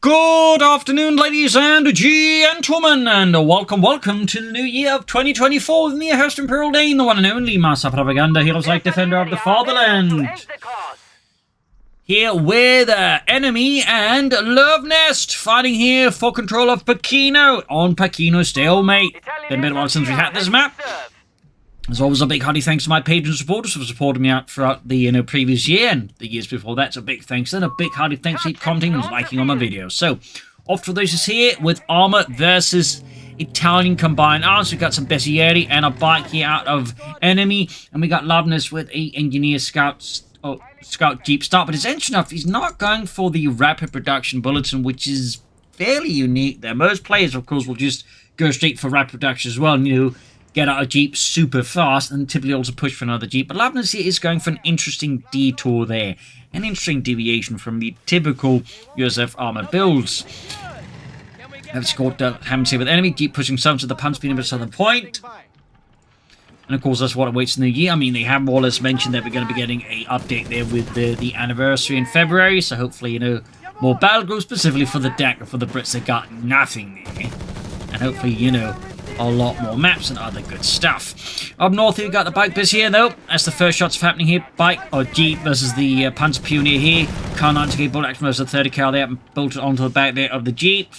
Good afternoon, ladies and gentlemen, and welcome to the new year of 2024 with me, your host Imperial Dane, the one and only Master Propaganda Heroes like Defender of the Fatherland. Here with Enemy and Luvnest, fighting here for control of Pachino on Pachino Stalemate. Been a bit of a while since we had this map. As always, a big hearty thanks to my patrons and supporters for supporting me out throughout the previous year and the years before that. So a big thanks, and a big hearty thanks to keep commenting and liking on my videos. So, off to those here with Armoured versus Italian combined arms. We've got some Bessieri and a bike here out of Enemy, and we got Luvnest with a Engineer Scout Jeep start. But it's interesting enough, he's not going for the rapid production bulletin, which is fairly unique there. Most players, of course, will just go straight for rapid production as well, and get out a Jeep super fast and typically also push for another Jeep. But Luvnest here is going for an interesting detour there. An interesting deviation from the typical USF armored builds. Have scored haven't seen with Enemy. Jeep pushing some to the punch speed at southern point. And of course that's what awaits in the year. I mean, they have more or less mentioned that we're going to be getting a update there with the anniversary in February. So hopefully, more battle groups specifically for the DAK or for the Brits. They got nothing there. And hopefully, a lot more maps and other good stuff. Up north, we've got the bike biz here, though. That's the first shots happening here. Bike or Jeep versus the Panzer Pioneer here. Car 90k bullet action versus the 30 cal there, and bolted onto the back there of the Jeep.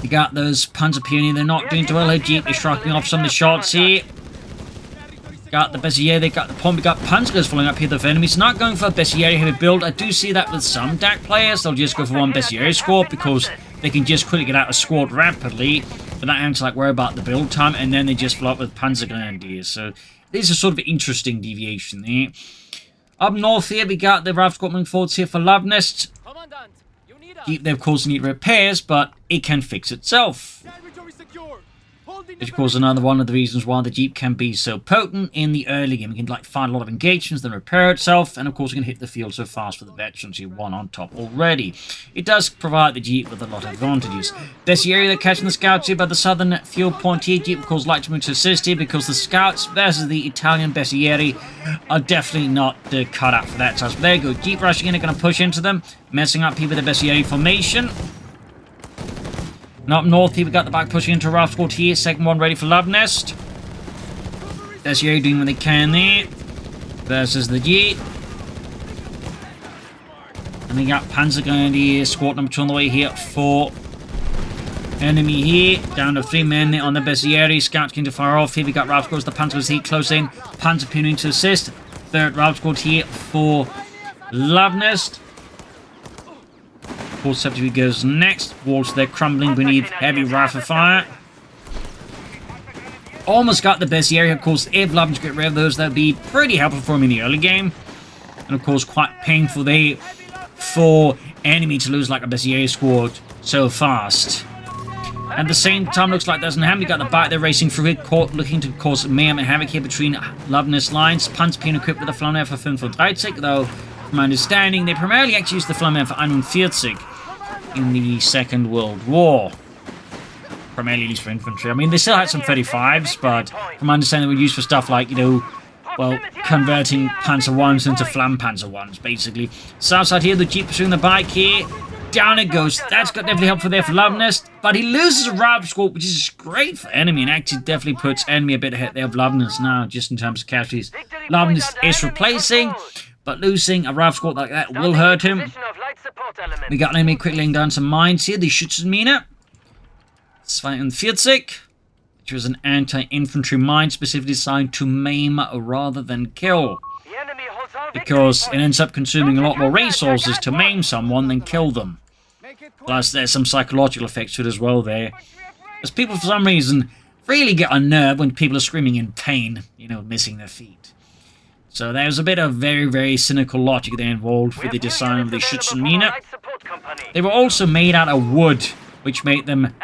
You got those Panzer Pioneer. They're not doing too well here. Jeep is striking off some of the shots here. Got the Bessieri, they got the Pomp, we got Panzers following up here with enemies. Not going for a Bessieri heavy build. I do see that with some DAK players. They'll just go for one Bessieri squad because they can just quickly get out a squad rapidly without having to worry about the build time, and then they just follow up with Panzer Grenadiers. So this is sort of an interesting deviation there. Up north here, we got the RAF squad moving forwards here for Luvnest. Jeep, they of course need repairs, but it can fix itself. Which, of course, another one of the reasons why the Jeep can be so potent in the early game. It can find a lot of engagements, then repair itself, and of course it can hit the field so fast with the veterans you won on top already. It does provide the Jeep with a lot of advantages. Bessieri, they're catching the scouts here by the southern fuel point here. Jeep, of course, like to move to assist here because the scouts versus the Italian Bessieri are definitely not cut out for that task. But there you go. Jeep rushing in, they're going to push into them, messing up here with the Bessieri formation. And up north here, we got the back pushing into RAF squad here. Second one ready for Luvnest. Bessieri doing what they can there. Versus the Jeep. And we got Panzer Grenadier squad number 2 on the way here for Enemy here. Down to 3 men there on the Bessieri. Scouts going to fire off. Here we got RAF squads. The Panzers here close in. Panzer Pioneer to assist. Third RAF squad here for Luvnest. 470 goes next. Walls they're crumbling beneath heavy rifle fire. Almost got the Bessieri. Of course, if Luvnest get rid of those, that would be pretty helpful for him in the early game. And of course, quite painful there for Enemy to lose like a Bessieri squad so fast. At the same time, looks like doesn't have. We got the back there racing through it, looking to cause mayhem and havoc here between Luvnest lines. Panzer Pioneer equipped with the Flammenwerfer 35, though, from my understanding, they primarily actually used the Flammenwerfer 41 in the Second World War. Primarily used for infantry. I mean, they still had some 35s, but from my understanding, they were used for stuff like, converting Panzer 1s into Flampanzer 1s, basically. South side here, the Jeep pursuing the bike here. Down it goes. That's got definitely helpful there for Luvnest, but he loses a RAF squad, which is great for Enemy, and actually definitely puts Enemy a bit ahead there of Luvnest now, just in terms of casualties. Luvnest is replacing, but losing a RAF squad like that will hurt him. We got Enemy quickly laying down some mines here. The Schützenmine. 42, which was an anti-infantry mine specifically designed to maim rather than kill. Because it ends up consuming a lot more resources to maim someone than kill them. Plus, there's some psychological effects to it as well there. As people, for some reason, really get unnerved when people are screaming in pain, missing their feet. So there's a bit of very, very cynical logic there involved with the design of the Schützenmine. They were also made out of wood, which made them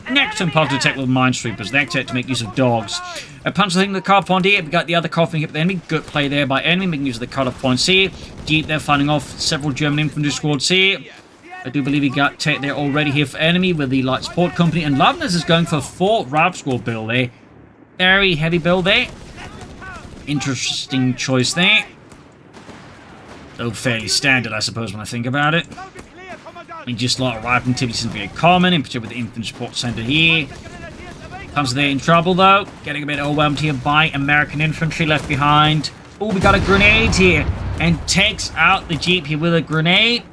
next to impossible to detect with minesweepers. They actually had to make use of dogs. A punch thing the car point here. We got the other car thing hit the enemy. Good play there by Enemy, making use of the cut-off points here. Jeep there fighting off several German infantry squads here. I do believe he got tech there already here for Enemy with the light support company. And Luvnest is going for a 4 RAF squad build there. Very heavy build there. Interesting choice there. Though fairly standard, I suppose, when I think about it. I mean, just a lot of rifle activity isn't very common, in particular with the infantry support center here. Comes there in trouble, though. Getting a bit overwhelmed here by American infantry left behind. Oh, we got a grenade here. And takes out the Jeep here with a grenade.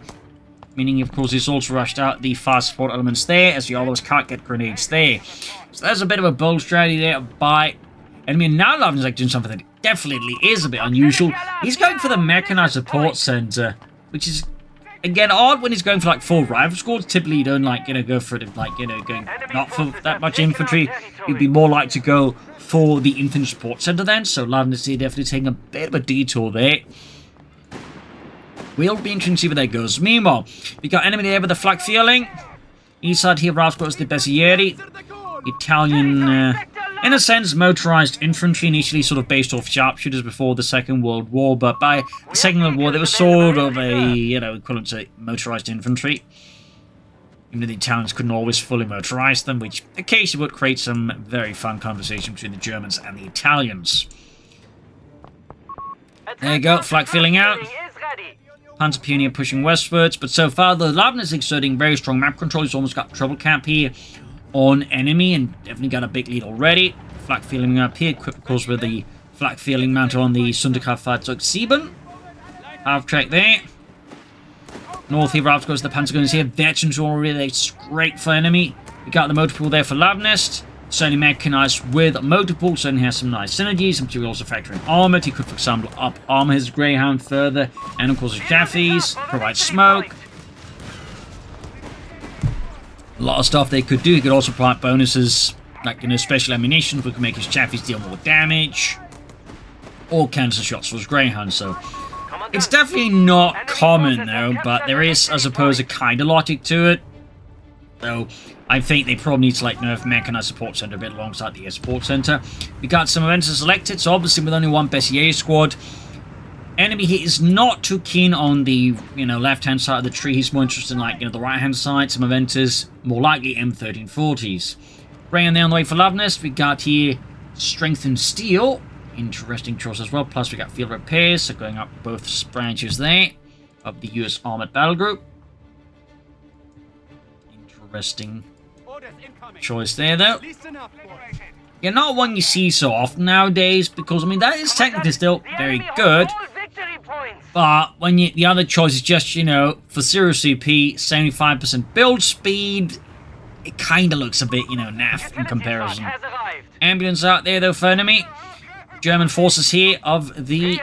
Meaning, of course, he's also rushed out the fire support elements there, as you always can't get grenades there. So that's a bit of a bold strategy there by enemy. And now Luvnest is like doing something that definitely is a bit unusual. He's going for the mechanized support center, which is, again, odd when he's going for, like, full rifle squads. Typically, you don't, like, go for it, like, going not for that much infantry. You'd be more likely to go for the infantry support center then. So Luvnest here definitely taking a bit of a detour there. We'll be interesting to see where that goes. Meanwhile, we got enemy there with the flak feeling. East side here, Ralph's got the Bessieri. Italian, in a sense, motorized infantry, initially sort of based off sharpshooters before the Second World War, but by the Second World War, they were sort of a, equivalent to motorized infantry. Even though the Italians couldn't always fully motorize them, which occasionally would create some very fun conversation between the Germans and the Italians. There you go, flak filling out. Panzer Pioneer pushing westwards, but so far the Luvnest is exerting very strong map control. He's almost got trouble camp here on enemy and definitely got a big lead already. Flak feeling up here, equipped of course with the flak feeling mounted on the Sonderkraftfahrzeug 7. Half track there. North here, Ralph goes to the Panzergunners here. Veterans already great for enemy. We got the motor pool there for Luvnest. Certainly mechanized with motor pool, certainly has some nice synergies. And we also factor in armoured. He could, for example, up armor his Greyhound further, and of course his Jaffies, provide smoke. A lot of stuff they could do. He could also provide bonuses, like, special ammunition, which could make his Jaffies deal more damage. Or cancel shots for his Greyhound, so it's definitely not common, though, but there is, I suppose, a kind of logic to it. Though, I think they probably need to, like, nerf mechanized support center a bit alongside the air support center. We got some events selected, so obviously with only one Bessier squad. Enemy here is not too keen on the, left-hand side of the tree. He's more interested in, like, the right-hand side. Some eventers, more likely M1340s. Bringing down the way for Luvnest. We got here Strengthened Steel. Interesting choice as well. Plus we got Field Repairs, so going up both branches there of the US Armored Battle Group. Interesting choice there, though. Yeah, not one you see so often nowadays, because, I mean, that is technically still very good. But when the other choice is just, for 0 CP, 75% build speed, it kind of looks a bit, naff in comparison. Ambulance out there, though, for enemy. German forces here of the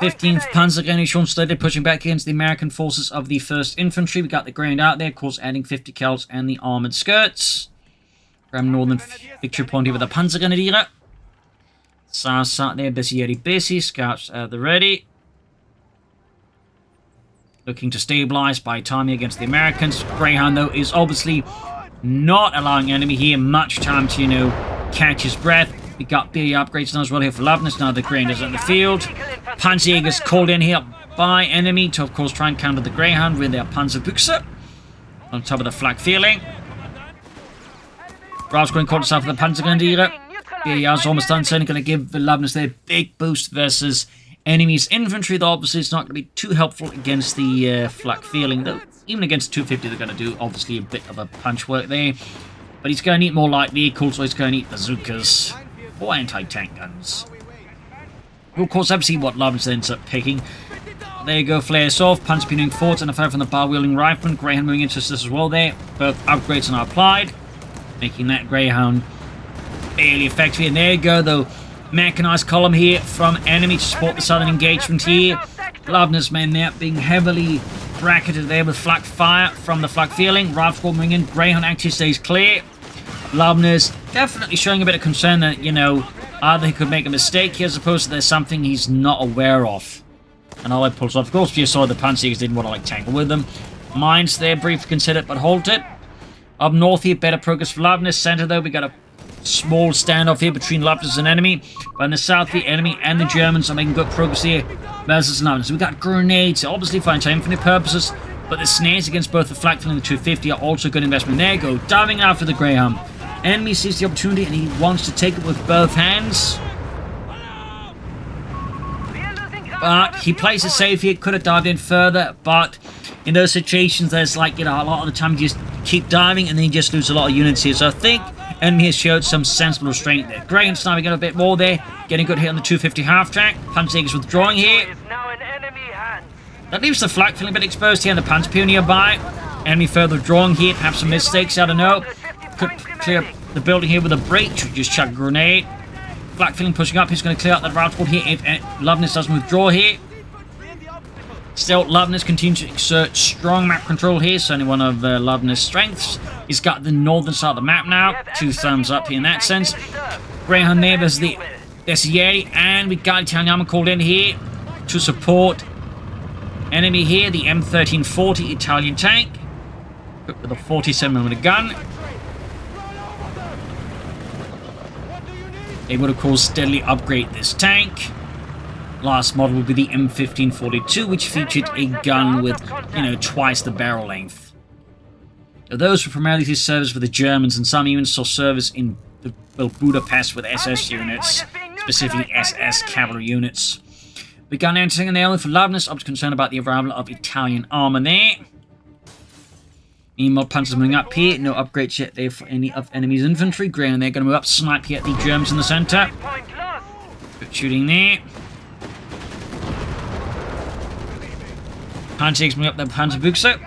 15th Panzergrenadier started pushing back against the American forces of the 1st Infantry. We got the grenade out there, of course, adding 50 cals and the armored skirts. Grab Northern victory point here with the Panzergrenadier. SAS out there, busy, scouts at the ready. Looking to stabilize by timing against the Americans. Greyhound, though, is obviously not allowing enemy here much time to, catch his breath. We got BA upgrades now as well here for Luvnest. Now the Grenadiers in the field. Panzerjägers called in here by enemy to, of course, try and counter the Greyhound with their Panzerbüchse. On top of the flak feeling. Ralph's going to call himself the Panzergrenadier. BA is almost done, certainly going to give Luvnest their big boost versus enemy's infantry, though obviously it's not going to be too helpful against the flak feeling, though even against 250 they're going to do obviously a bit of a punch work there. But he's going to need more light vehicles, so he's going to need bazookas or anti-tank guns. We'll, of course, have to see what Luvnest ends up picking. There you go, flares off. Panzer Pioneering forwards and a fire from the bar-wielding rifleman. Greyhound moving into this as well there. Both upgrades are now applied, making that Greyhound fairly effective. And there you go, though. Mechanized column here from enemy to support the southern engagement here. Luvnest men there being heavily bracketed there with flak fire from the flak feeling. Rifle moving in. Greyhound actually stays clear. Luvnest definitely showing a bit of concern that, either he could make a mistake here as opposed to there's something he's not aware of. And all that pulls off. Of course, you saw the Panzerjägers didn't want to, tangle with them. Mines there, briefly considered but halted. Up north here, better progress for Luvnest. Center, though, we got a small standoff here between Luvnest and enemy. But in the south, the enemy and the Germans are making good progress here versus Luvnest. So we got grenades, obviously for anti-infinite purposes. But the snares against both the flak feeling and the 250 are also good investment. There you go, diving after the Greyhound. Enemy sees the opportunity and he wants to take it with both hands. But he plays it safe here. Could have dived in further, but in those situations, there's like, you know, a lot of the time you just keep diving and then you just lose a lot of units here. So I think enemy has showed some sensible restraint there. Greyhound sniping a bit more there. Getting a good hit on the 250 half-track. Panzerjäger's withdrawing here. That leaves the flak feeling a bit exposed here and the Panzer nearby. Enemy further withdrawing here. Perhaps some mistakes, I don't know. Could clear the building here with a breach. Just chuck a grenade. Flak feeling pushing up. He's going to clear out that route here if Luvnest doesn't withdraw here. Still, Luvnest continues to exert strong map control here. Certainly one of Luvnest's strengths. He's got the northern side of the map now. 2 thumbs up here in that sense. Greyhound there versus the Yeti. And we got Italian armor called in here to support enemy here. The M1340 Italian tank. Equipped with a 47mm gun. They would, of course, steadily upgrade this tank. Last model would be the M1542, which featured a gun with, you know, twice the barrel length. Now, those were primarily to service for the Germans, and some even saw service in Budapest with SS units, specifically SS cavalry units. We got anything in there only for Luvnest. I was concerned about the arrival of Italian armor there. Meanwhile, Panzers moving up here. No upgrades yet there for any of enemy's infantry. Greyhound, they're going to move up, snipe here at the Germans in the center. Good shooting there. Panzerjäger's moving up their Panzerbuchse.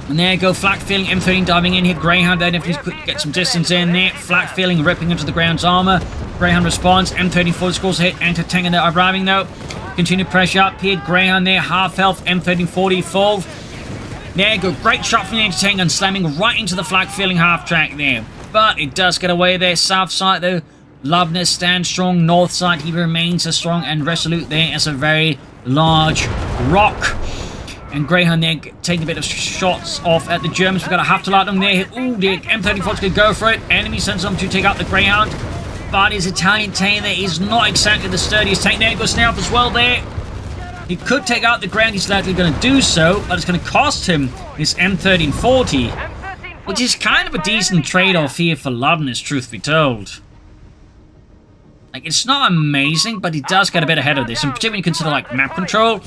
And there you go, flak feeling, M13 diving in here. Greyhound there, if you could get some distance in there. Flak feeling, ripping into the ground's armor. Greyhound responds, M34 scores a hit. Anti-tank and they're arriving though. Continued pressure up here. Greyhound there, half health, M1340 full. There you go, great shot from the anti-tank and slamming right into the flak feeling half track there. But it does get away there. South side though, Luvnest stands strong. North side, he remains as strong and resolute there as a very large rock. And Greyhound there taking a bit of shots off at the Germans. We've got to have to light them there. Ooh, the M34's going to go for it. Enemy sends them to take out the Greyhound. But his Italian tank there is not exactly the sturdiest tank. There goes snare up as well there. He could take out the Greyhound. He's likely going to do so. But it's going to cost him his M1340. Which is kind of a decent trade-off here for Luvnest, truth be told. Like, it's not amazing, but he does get a bit ahead of this. And particularly when you consider, like, map control,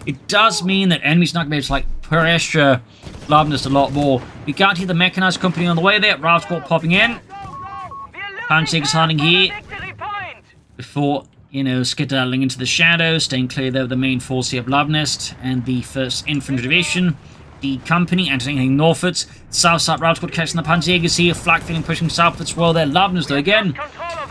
it does mean that enemies not going to be able to, like, pressure Luvnest a lot more. We got here the mechanized company on the way there. Rauscourt popping in. Panzerjäger's hiding here. Before, you know, skedaddling into the shadows. Staying clear, though, of the main force here of Luvnest and the 1st Infantry Division. The company anti-tanking northwards. South side Rauscourt catching the Panzerjägers here. Flak feeling pushing southwards. Well, there, Luvnest, though, again.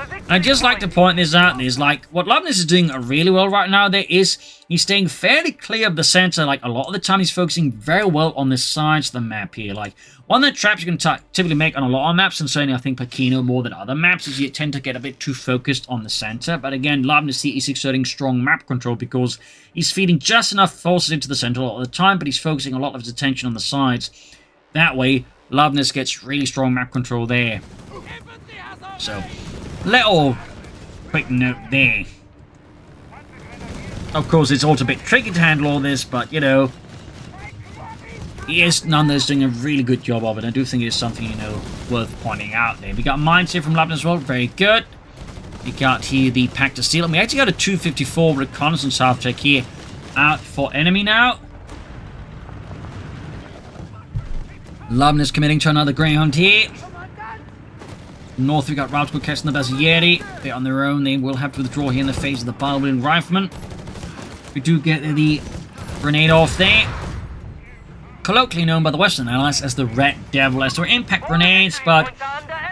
And I'd just like to point this out. There's like, what Luvnest is doing really well right now there is he's staying fairly clear of the center. Like, a lot of the time he's focusing very well on the sides of the map here. Like, one of the traps you can typically make on a lot of maps, and certainly I think Pachino more than other maps, is you tend to get a bit too focused on the center. But again, Luvnest is exerting strong map control because he's feeding just enough forces into the center a lot of the time, but he's focusing a lot of his attention on the sides. That way, Luvnest gets really strong map control there. So, little quick note there. Of course, it's also a bit tricky to handle all this, but, you know, he is nonetheless doing a really good job of it. I do think it is something, you know, worth pointing out there. We got mines here from Luvnest as well. Very good. We got here the Pact of Steel. And we actually got a 254 reconnaissance half check here out for enemy now. Luvnest committing to another Greyhound here. North, we got Rauscourt catching the Bazieri. They're on their own. They will have to withdraw here in the face of the Barbarian Rifleman. We do get the grenade off there. Colloquially known by the Western Allies as the Red Devil, as their impact grenades, but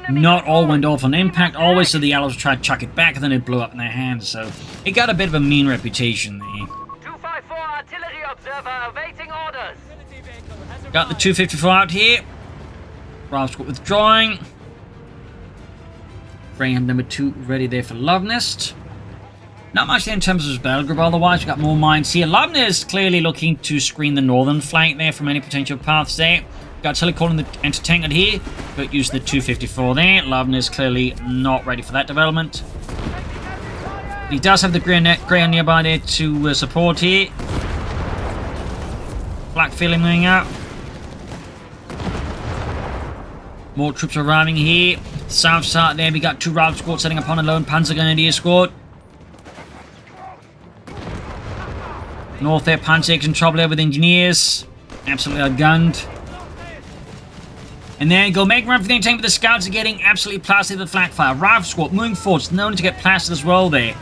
not all went off on impact always, so the Allies tried to chuck it back and then it blew up in their hands, so it got a bit of a mean reputation there. 254 artillery observer awaiting orders. Got the 254 out here. Rauscourt withdrawing. Greyhound number 2 ready there for Luvnest. Not much there in terms of his battle group, otherwise we've got more mines here. Luvnest clearly looking to screen the northern flank there from any potential paths there. Got Tilly calling the anti-tank here, but use the 254 there. Luvnest clearly not ready for that development. He does have the Greyhound nearby there to support here. Black feeling moving out. More troops arriving here. South side there, we got 2 Rauscourt setting upon a lone Panzer Grenadier squad. North there, Panzer's in trouble there with engineers. Absolutely outgunned. And there you go, making run for the tank, but the scouts are getting absolutely plastered with the flak fire. Rifle squad moving forward, it's known to get plastered as well there.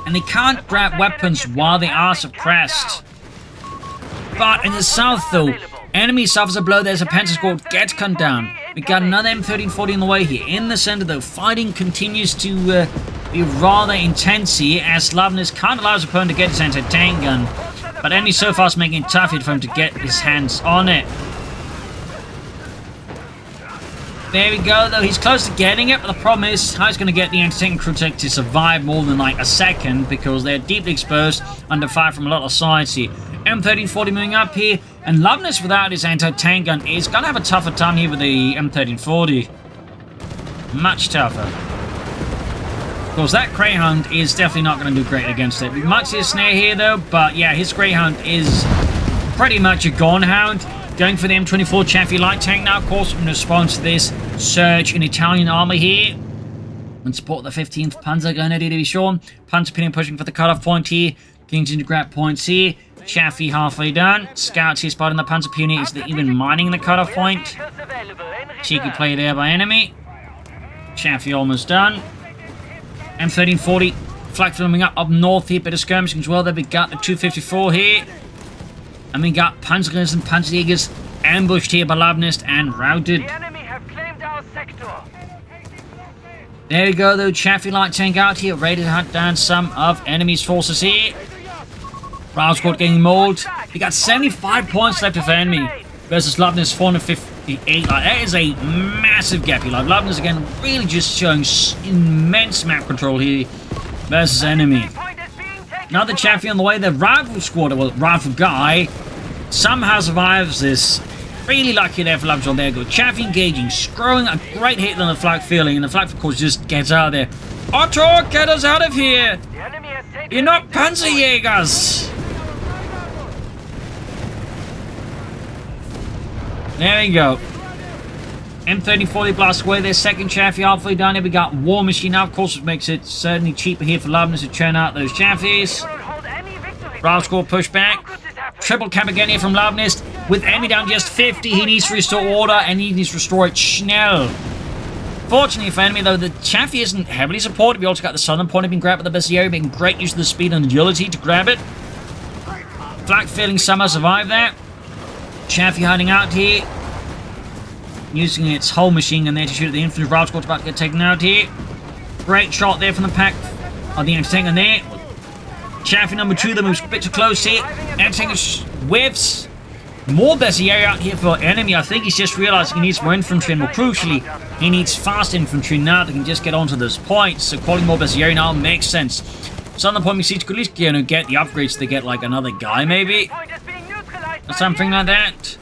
And they can't grab weapons while they are suppressed. But in the south though, enemy suffers a blow. There's a Panzer squad, gets cut down. We got another M1340 on the way here. In the center though, fighting continues to be rather intense here as Luvnest can't allow his opponent to get his anti-tank gun. But enemy so far is making it tough here for him to get his hands on it. There we go, though. He's close to getting it, but the problem is how he's going to get the anti-tank crew to survive more than like a second because they're deeply exposed under fire from a lot of sides here. M1340 moving up here, and Luvnest without his anti-tank gun is going to have a tougher time here with the M1340. Much tougher. Of course, that Greyhound is definitely not going to do great against it. We might see a snare here, though, but yeah, his Greyhound is pretty much a gone hound. Going for the M24 Chaffee light tank now, of course, in response to this surge in Italian armor here. And support the 15th Panzer Grenadier to be sure. Panzer Pinning pushing for the cutoff point here. Continuing to grab points here. Chaffee halfway done. Scouts here spotting the Panzer Pioneer. Is they even mining the cutoff point? Cheeky play there by enemy. Chaffee almost done. M1340. Flak filming up north here. Bit of skirmishing as well. Then we got the 254 here. And we got Panzergunners and Panzerjägers ambushed here by Luvnest and routed. The enemy have claimed our sector. There we go though, Chaffee light tank out here, ready to hunt down some of enemy's forces here. Round squad getting mauled. We got 75 points left of enemy versus Luvnest 458. Like, that is a massive gap here. Like, Luvnest again really just showing immense map control here versus enemy. Another Chaffee on the way. The rifle squad, well, rifle guy, somehow survives this. Really lucky there for Luvnest. There you go. Chaffee engaging, screwing a great hit on the flak feeling, and the flak, of course, just gets out of there. Otto, get us out of here! You're not Panzerjägers! There you go. M1340 blast away their second Chaffee halfway down here. We got War Machine now, of course, which makes it certainly cheaper here for Luvnest to churn out those Chaffies. Rifle squad push back. Triple cap again here from Luvnest. With enemy down just 50, he needs to restore order and he needs to restore it schnell. Fortunately for enemy, though, the Chaffee isn't heavily supported. We also got the southern point being grabbed by the best area, making great use of the speed and agility to grab it. Flak feeling somehow survived that. Chaffee hiding out here. Using its whole machine gun there to shoot at the infantry. Rifle squad's about to get taken out here. Great shot there from the pack of the anti-tank gun there. Chaffee number 2, that moves a bit too close here. Anti-tank whiffs. More Bezier out here for enemy. I think he's just realized he needs more infantry, and more crucially, he needs fast infantry now that can just get onto those points. So calling more Bezier now makes sense. Southern point makes at least get the upgrades to get like another guy maybe. Or something like that.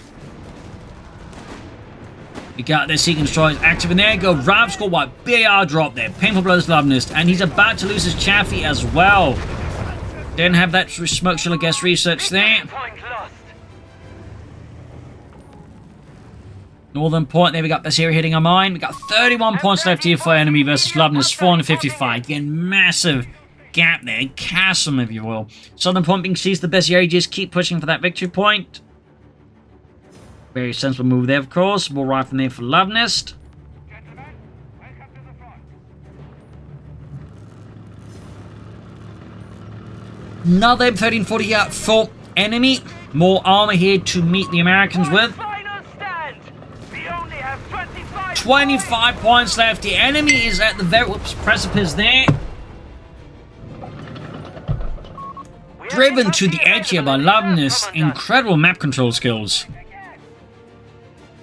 We got their Seeking Destroyers active, and there you go. Rav score white. BAR drop there. Painful blows Luvnest, and he's about to lose his Chaffee as well. Didn't have that smoke shell, I guess, research there. Northern point, there we got this area hitting a mine. We got 31 points left here for enemy versus Luvnest 455. Again, massive gap there. Chasm, if you will. Southern point being seized, the best area. Just keep pushing for that victory point. Very sensible move there, of course. More right from there for Luvnest. Another M1340 out for enemy. More armor here to meet the Americans with. 25 points left. The enemy is at the very precipice there. Driven to the edge here by Luvnest. Incredible map control skills.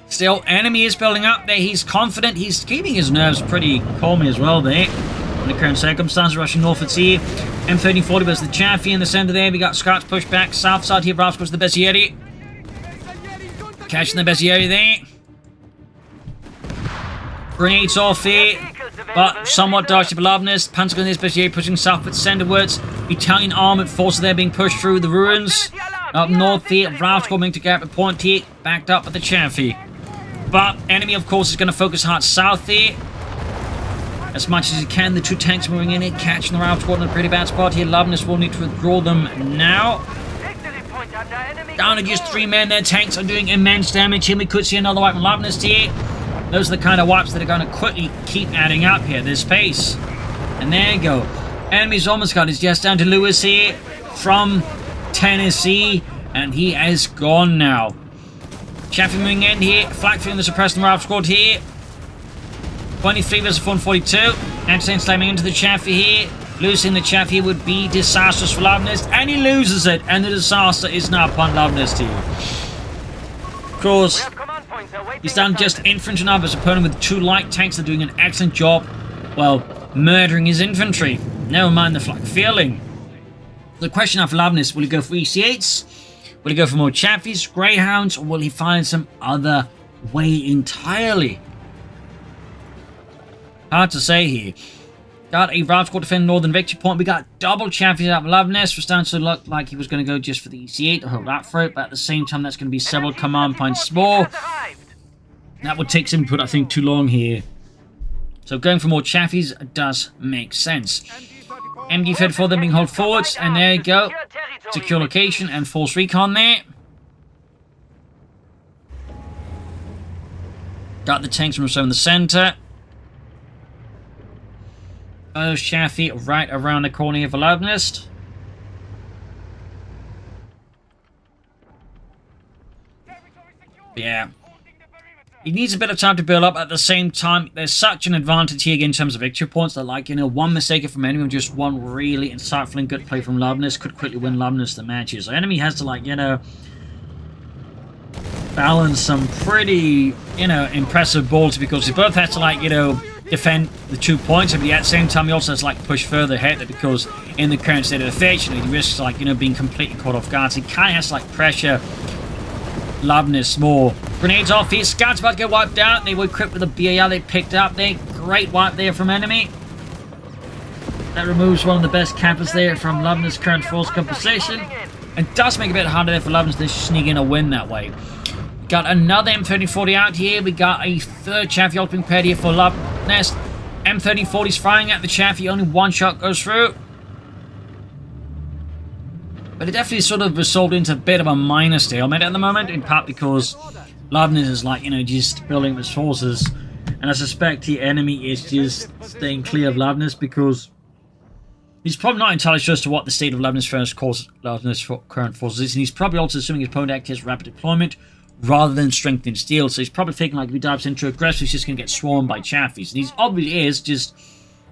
Still, enemy is building up there. He's confident. He's keeping his nerves pretty calm as well there. In the current circumstances, rushing northwards here. M1340 was the Chaffee in the center there. We got Scouts pushed back. South side here, Bravo was the Bezieri. Catching the Bezieri there. Grenades off here, but somewhat dodged to Luvnest. Panzergunners Bezieri pushing southwards, centerwards. Italian armored forces there being pushed through the ruins. Up north here, Bravo coming to grab a point here. Backed up with the Chaffee. But enemy, of course, is going to focus hard south here. As much as he can, the two tanks moving in here, catching the Ralph squad in a pretty bad spot here. Luvnest will need to withdraw them now. Down to just 3 men. Their tanks are doing immense damage here. We could see another wipe from Luvnest here. Those are the kind of wipes that are going to quickly keep adding up here at this pace. And there you go. Enemy's almost got his just down to Lewis here from Tennessee. And he is gone now. Chaffee moving in here. Flak feeling the suppressing Ralph squad here. 23 versus 142. Entertain slamming into the Chaffee here. Losing the Chaffee would be disastrous for Luvnest. And he loses it. And the disaster is now upon Luvnest here. Of course, he's done just infantry now, his opponent with 2 light tanks. They're doing an excellent job, well, murdering his infantry. Never mind the flak feeling. The question now for Luvnest, will he go for EC8s? Will he go for more Chaffies, Greyhounds, or will he find some other way entirely? Hard to say here. Got a Ralph squad defending Northern Victory Point. We got double Chaffies out of Luvnest. Was starting to look like he was going to go just for the EC8 to hold out for it, but at the same time, that's going to be several command points more. That would take some input, I think, too long here. So going for more Chaffies does make sense. MD-34 then being held forwards, and there you go. Secure location and force recon there. Got the tanks from in the center. Oh, Chaffee right around the corner here for Luvnest. Yeah. He needs a bit of time to build up. At the same time, there's such an advantage here in terms of victory points that, like, you know, one mistake from enemy, just one really insightful and good play from Luvnest could quickly win Luvnest the matches. So enemy has to, like, you know, balance some pretty, you know, impressive balls, because he both has to, like, you know, defend the 2 points, but at the same time he also has to, like, push further ahead, because in the current state of affairs, you know, he risks, like, you know, being completely caught off guard. So he kind of has to, like, pressure Luvnest more. Grenades off here. Scouts about to get wiped out. They were equipped with a BAL they picked up there. Great wipe there from enemy. That removes one of the best campers there from Luvnest's current force composition. And does make it a bit harder there for Luvnest to sneak in a win that way. Got another M3040 out here. We got a third Chaffee ultimate prepared here for Luvnest. M3040's firing at the Chaffee. Only one shot goes through. But it definitely sort of resolved into a bit of a minor stalemate at the moment, in part because Luvnest is, like, you know, just building up his forces. And I suspect the enemy is just staying clear of Luvnest, because he's probably not entirely sure as to what the state of Luvnest's current forces is. And he's probably also assuming his opponent acts as rapid deployment rather than strengthened steel. So he's probably thinking, like, if he dives into aggressive, he's just going to get swarmed by Chaffies. And he's obviously is just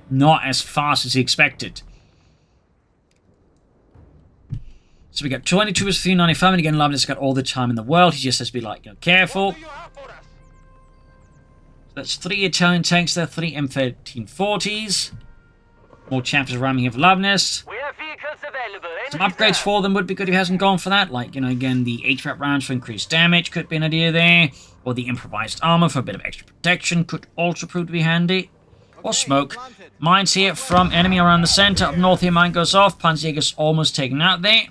not as fast as he expected. So we got 22 versus 395, and again, Luvnest's got all the time in the world. He just has to be, like, you know, careful. That's 3 Italian tanks there, 3 M1340s. More Chaffies ramming here for Luvnest. Some upgrades for them would be good if he hasn't gone for that. Like, you know, again, the HVAP rounds for increased damage could be an idea there. Or the improvised armor for a bit of extra protection could also prove to be handy. Or smoke. Mines here from enemy around the center. Up north here, mine goes off. Panzerjäger's almost taken out there.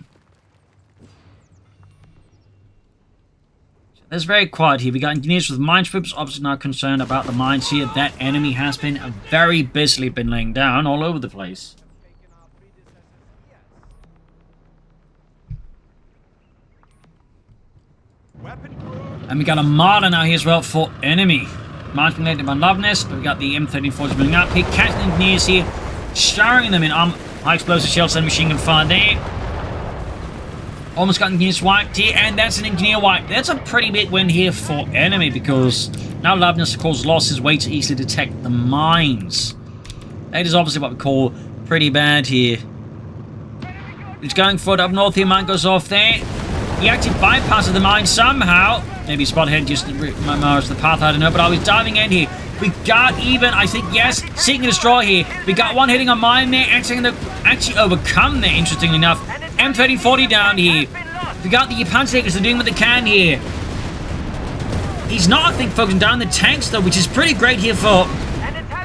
It's very quiet here. We got engineers with minesweepers, obviously not concerned about the mines here. That enemy has been very busily been laying down all over the place. And we got a martyr now here as well for enemy. Mines being laid by Luvnest, but we got the M1340s moving up here. Catching engineers here, showering them in high explosive shells and machine gun fire there. Almost got engineers wiped here, and that's an engineer wipe. That's a pretty big win here for enemy, because now Luvnest, of course, lost his way to easily detect the mines. That is obviously what we call pretty bad here. He's going for it up north here. Mine goes off there. He actually bypasses the mine somehow. Maybe Spothead just mars the path, I don't know, but I was diving in here. We got even, I think, yes, seeking to destroy here. We got one hitting a mine there, actually overcome there, interestingly enough. M1340 down here. We got the Panzerjägers, they're doing what they can here. He's not, I think, focusing down the tanks, though, which is pretty great here for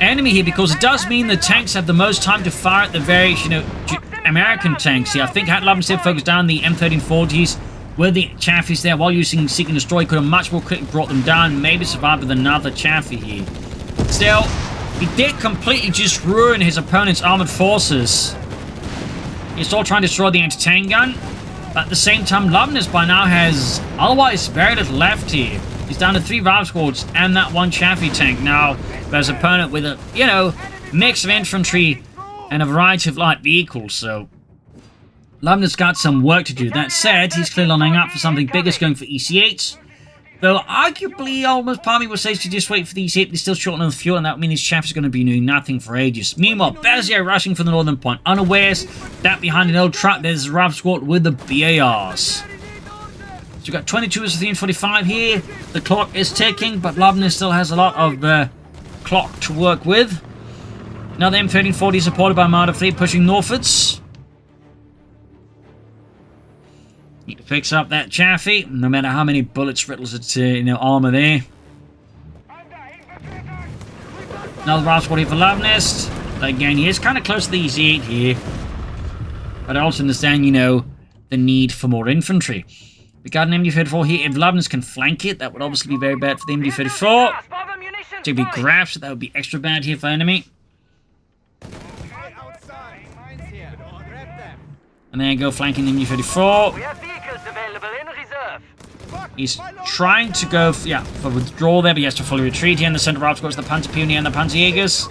enemy here, because it does mean the tanks have the most time to fire at the various, you know, American tanks here. I think had Luvnest focused down the M1340s with the Chaffies there while using Seek and Destroy, could have much more quickly brought them down, maybe survived with another Chaffee here. Still, he did completely just ruin his opponent's armored forces. He's still trying to destroy the anti-tank gun. But at the same time, Luvnest by now has otherwise very little left here. He's down to 3 Rav Squads and that 1 Chaffee tank. Now, there's an opponent with a, you know, mix of infantry and a variety of light vehicles, so Luvnest's got some work to do. That said, he's clearly lining up for something bigger, going for EC8s. Though, arguably, almost part of me would say to just wait for the EC8, but he's still short on the fuel, and that would mean his Chaffee's going to be doing nothing for ages. Meanwhile, Bezier rushing from the northern point, unawares that behind an old truck, there's a Rav Squad with the BARs. So we've got 22 as 345 here. The clock is ticking, but Luvnest still has a lot of clock to work with. Now the M1340 supported by Armada Fleet pushing northwards. Need to fix up that Chaffee, no matter how many bullets riddles its armor there. Another Rav Squad here for Luvnest. Again, he is kind of close to the EC8 here. But I also understand, you know, the need for more infantry. We got an MD-34 here. If Luvnest can flank it, that would obviously be very bad for the MD-34. To be grabbed, so that would be extra bad here for enemy. And there you go, flanking the MD-34. We have vehicles available in reserve. He's trying to go for withdrawal there, but he has to fully retreat here in the center. Rav Squad, the Panzer Pioneer and the Panzer Jägers.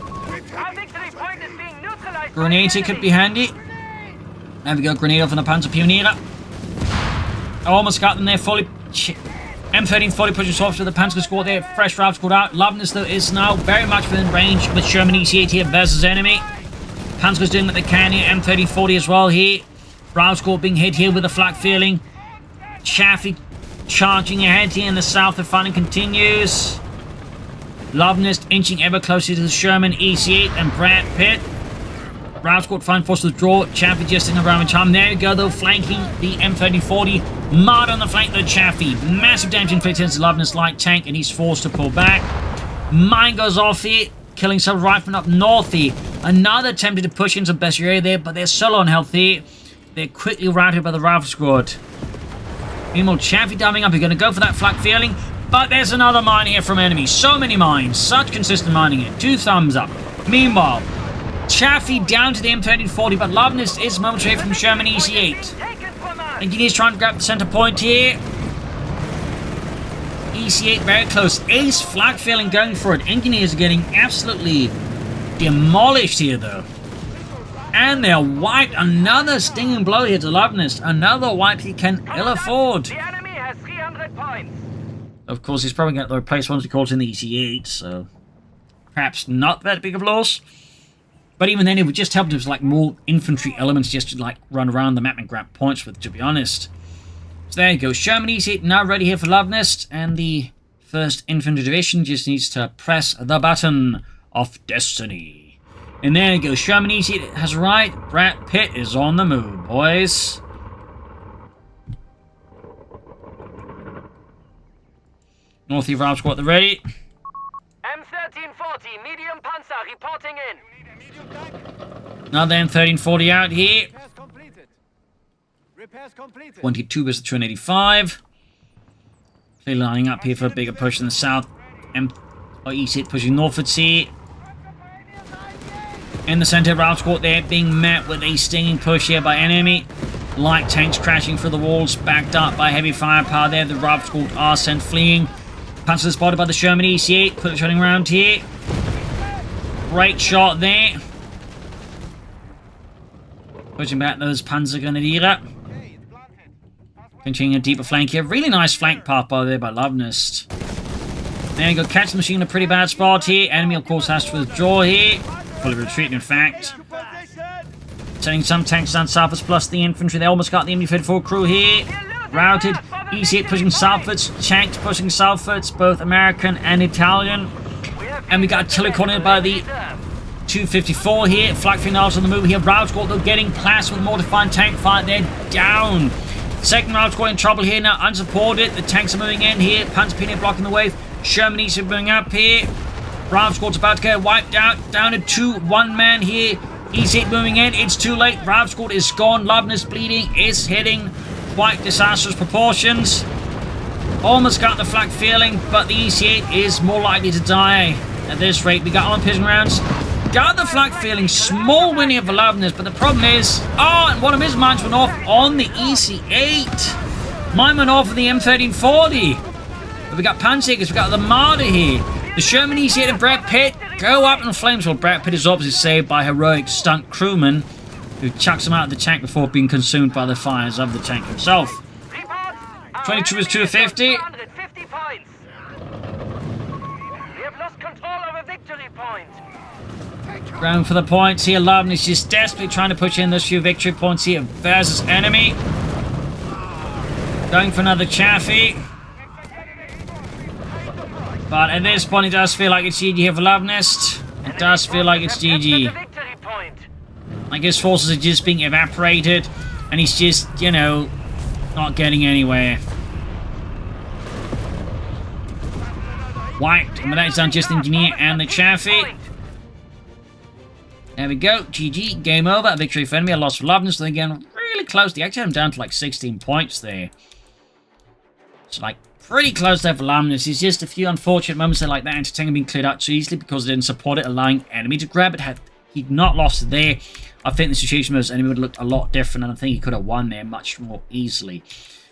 Our victory point is being neutralized. Grenade here could be handy. There we go, grenade off on the Panzer Pioneer. Almost got them there fully. M1340 pushes off to the Panzer Squad there. Fresh Rav Squad out. Luvnest, though, is now very much within range with Sherman EC8 here versus enemy. Panzer's doing what they can here. M1340 as well here. Rav Squad being hit here with a flak feeling. Chaffee charging ahead here in the south. The fighting continues. Luvnest inching ever closer to the Sherman EC8 and Brad Pitt. Rav Squad find forced to withdraw. Chaffee just in around time. There you go, though, flanking the M1340. Mud on the flank of the Chaffee. Massive damage inflicted into Luvnest's light tank, and he's forced to pull back. Mine goes off here, killing some riflemen up north here. Another attempted to push into the area there, but they're so low on health here. They're quickly routed by the Rav Squad. Meanwhile, Chaffee diving up. You're going to go for that flak feeling, but there's another mine here from enemy. So many mines. Such consistent mining here. 2 thumbs up. Meanwhile, Chaffee down to the M1340, but Luvnest is momentarily from Sherman EC8. Engineer's trying to grab the center point here. EC8 very close. Ace flak feeling going for it. Engineers are getting absolutely demolished here, though. And they're wiped. Another stinging blow here to Luvnest. Another wipe he can ill afford. The enemy has 300 points. Of course, he's probably going to replace once he calls in the EC8, so perhaps not that big of a loss. But even then, it would just help if like more infantry elements just to like run around the map and grab points with, to be honest. So there you go. Sherman EC8 now ready here for Luvnest, and the 1st Infantry Division just needs to press the button of destiny. And there you go. Sherman EC8 has arrived. Brad Pitt is on the move, boys. North Eve Rav Squad, ready. M1340, medium panzer reporting in. Another M1340 out here. Repairs completed. 22 versus 285. Clearly lining up here for a bigger push in the south. EC8 pushing northwards here. In the center, Rav Squad there being met with a stinging push here by enemy. Light tanks crashing through the walls, backed up by heavy firepower there. The Rav Squad are sent fleeing. Panzer spotted by the Sherman EC8. Quickly turning around here. Great shot there. Pushing back those Panzer Grenadier. Continuing a deeper flank here. Really nice flank path by there by Luvnest. There you go. Catch the machine in a pretty bad spot here. Enemy, of course, has to withdraw here. Fully retreating, in fact. Sending some tanks down southwards, plus the infantry. They almost got the MD-34 crew here. Routed. EC8 pushing southwards. Tanks pushing southwards, both American and Italian. And we got artillery cornered by the 254 here. Flak finals on the move here. Rav Squad, though, getting plastered with mortifying tank fire. They're down. Second Rav Squad in trouble here now, unsupported. The tanks are moving in here. Panzer Pioneer blocking the wave. Sherman EC8 moving up here. Rav Squad's about to get wiped out. Down to 2, 1 man here. EC8 moving in. It's too late. Rav Squad is gone. Luvnest bleeding. Is hitting quite disastrous proportions. Almost got the flak feeling, but the EC8 is more likely to die at this rate. We got on piston rounds. Got the flag feeling small winning of Luvnest, but the problem is, and one of his mines went off on the EC8. Mine went off of the M1340. But we got Panzergers, we got the Marder here. The Sherman EC8 and Brett Pitt go up in flames while Brett Pitt is obviously saved by heroic stunt crewman who chucks him out of the tank before being consumed by the fires of the tank himself. 22 is 250. 250 points. We have lost control of a victory point. Going for the points here. Luvnest just desperately trying to push in those few victory points here versus enemy. Going for another Chaffee. But at this point, it does feel like it's GG here for Luvnest. It does feel like it's GG. Like his forces are just being evaporated. And he's just, you know, not getting anywhere. Wiped. And with that, it's done just Engineer and the Chaffee. There we go. GG. Game over. A victory for enemy. A loss for Luvnest. And again, really close. They actually had him down to like 16 points there. It's like pretty close there for Luvnest. It's just a few unfortunate moments there like that anti-tank being cleared out too easily because it didn't support it, allowing enemy to grab it. Had he not lost there, I think the situation with his enemy would have looked a lot different, and I think he could have won there much more easily.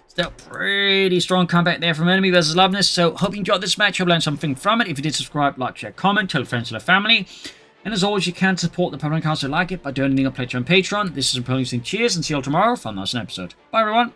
Still pretty strong comeback there from enemy versus Luvnest. So hope you enjoyed this match. Hope you learned something from it. If you did, subscribe, like, share, comment, tell friends, tell family. And as always, you can support the Propagandacaster like it by donating a pledge on Patreon. This is a producing. Cheers, and see you all tomorrow for another episode. Bye, everyone.